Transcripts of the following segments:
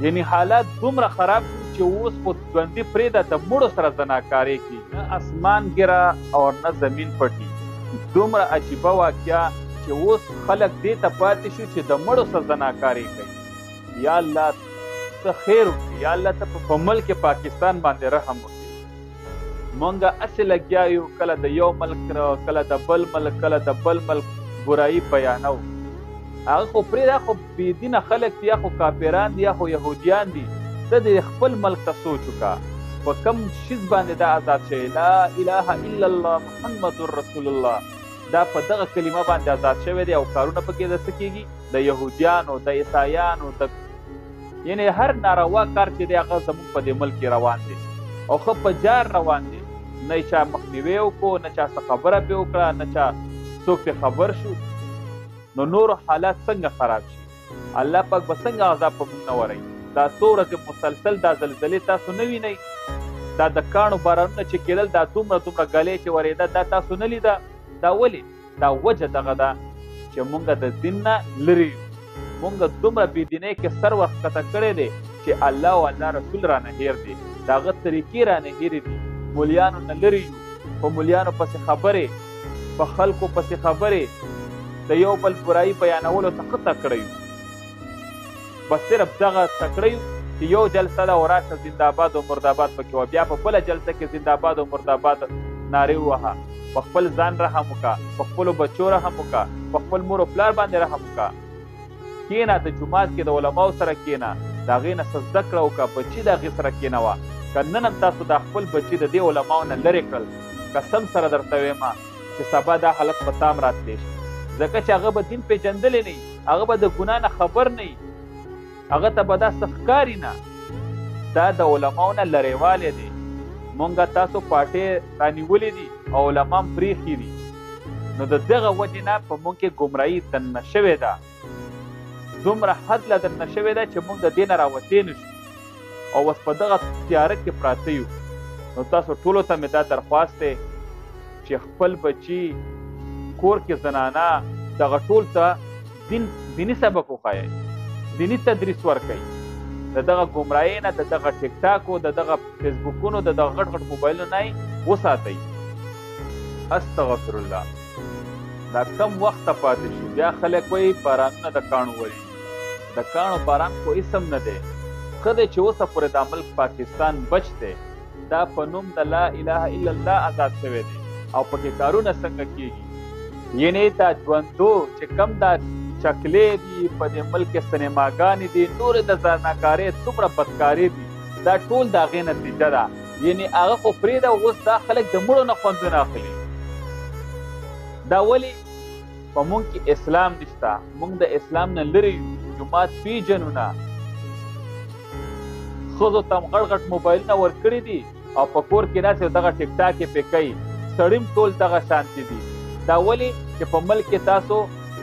یعنی حالات دومره خراب شو چې اوس خو ژوندي پرېږده د مړو سره زناکارې کوي، نه اسمان ګیره او نه زمین پټي. دومره عجیبه واقعه چې اوس خلک دې ته پاتې شو چې د مړو سره زناکارې کوي. یا الله ته خیر وکړي، یا الله ته په ملک پاکستان باندې رحم وکړي. مونږ هسې لګیا یو، کله د یو ملک کله د بل ملک کله د بل ملک برایي بیانو. هغه خو پرېږده، خو بېدینه خلک دي، یا خو کافران دي یا خو یهودیان دي. ته د خپل ملک ته سوچ وکړه په کوم شیز باندې دا آزاد شوی، لا اله الا الله محمد رسول الله، دا په دغه کلمه باندې آزاد شوی دی. او کارونه پکې د څه کېږي؟ د یهودیانو، د عیسایانو، یعنی هر ناروا کار چې دی هغه زموږ په دې ملک کې روان دی او ښه په جار روان دی. نه چا مخنیوی وکړو، نه چا څه خبره پرې وکړه، نه چا څوک پرې خبر شو. نو نور حالات څنګه خراب شي؟ الله پاک به څنګه عذاب په موږ نه وروي؟ دا څو ورځې مسلسل دا زلزلې تاسو نه وینئ؟ دا د کاڼو بارانونه چې کېدل، دا دومره ګلۍ چې ورېده، دا تاسو نه لیده؟ دا ولې؟ دا وجه دغه ده چې مونږ د دین نه لرې یو. مونږ دومره بېدینۍ کې سر ورښکته کړی دی چې الله او الله رسول رانه هېر دی، د هغه طریقې رانه هېرې دي. مولیانو نه لرې یو، په مولیانو پسې خبرې، په خلکو پسې خبرې، د یو بل برایي بیانولو ته ښه تکړه یو. بس صرف دغه تکړه یو چې یو جلسه ده او راشه زنده‌باد او مرداباد پکې وه، بیا په بله جلسه کې زنده‌باد او مرداباد نارې ووهه. په خپل ځان رحم وکړه، په خپلو بچو رحم وکړه، په خپل مور او پلار باندې رحم وکړه. کښېنه د جومات کې د علماو سره کښېنه، د هغې نه څه زده کړه وکړه، بچي د هغې سره کښېنوه. که نن هم تاسو دا خپل بچي د دې علماو نه لرې کړل، قسم سره درته وایم چې سبا دا حالت په تام راتلی شي. ځکه چې هغه به دین پېژندلی نه وي، هغه به د ګناه نه خبر نه وي، هغه ته به دا څه ښکاري نه. دا د علماو نه لرېوالی دی. مونږ تاسو پاټې رانیولې دي او علما هم پرېښي دي. نو د دغه وجې نه په مونږ کې ګمراهي دننه شوې ده، دومره حد له دننه شوې ده چې مونږ د دې نه راوتې نه شو او اوس په دغه تیاره کې پراته یو. نو تاسو ټولو ته مې دا درخواست دی چې خپل بچي کور کې زنانه دغه ټول ته دیني سبق وښایئ، دیني تدریس ورکئ. د دغه ګمراهۍ نه، د دغه ټیک ټاکو، د دغه فیسبوکونو، د دغه غټ غټ موبایلونو نه یې وساتئ. استغفر الله. دا کم وخته پاتې شو؟ بیا خلک وایي بارانونه د کاڼو ورېږي. د کاڼو باران خو هېڅ هم نه دی. ښه دی چې اوسه پورې دا ملک پاکستان بچ دی، دا په نوم د لا اله الا الله آزاد شوی دی او پکې کارونه څنګه کېږي. یعنې دا ژوندو چې کم دا چکلې دي په دې ملک کې، سینماګانې دي، نورې د زناکارۍ څومره بدکارې دي، دا ټول د هغې نتیجه ده. یعنې هغه خو پرېږده، اوس دا خلک د مړو نه خوندونه اخلي. دا ولې؟ په مونږ کې اسلام نشته، مونږ د اسلام نه لرې یو، جومات پیژنو نه. ښځو ته هم غټ غټ موبایلونه ورکړي دي او په کور کې ناست دغه ټیک ټاک یې پې کوي. سړي هم ټول دغه شانتې دي. دا ولې؟ چې په ملک کې تاسو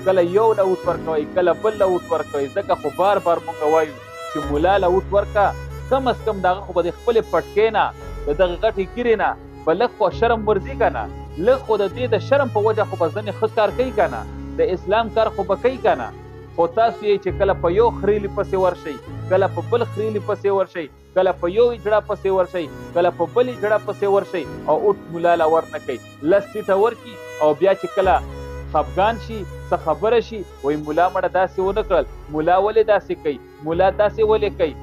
کله یو له اوټ ورکوئ، کله بل له اوټ ورکوئ. ځکه خو بار مونږ وایو چې مولا له اوټ ورکه، کم از کم د هغه خو به د خپلې پټکۍ نه، د دغه غټې ګیرې نه به لږ خو شرم ورځي که نه؟ لږ خو د دې د شرم په وجه خو به ځنې ښه کار کوي که نه؟ د اسلام کار خو به کوي که نه؟ خو تاسو یې چې کله په یو خریلي پسې ورشئ، کله په بل خریلي پسې ورشئ، کله په یو اجړه پسې ورشئ، کله په بل اجړه پسې ورشئ او اوټ مولا له ورنه کوي. 10 سیټه ورکړي او بیا چې کله خفګان شي، څه خبره شي، وایي مولا مړه داسې ونه کړل، مولا ولې داسې کوي، مولا داسې ولې کوي.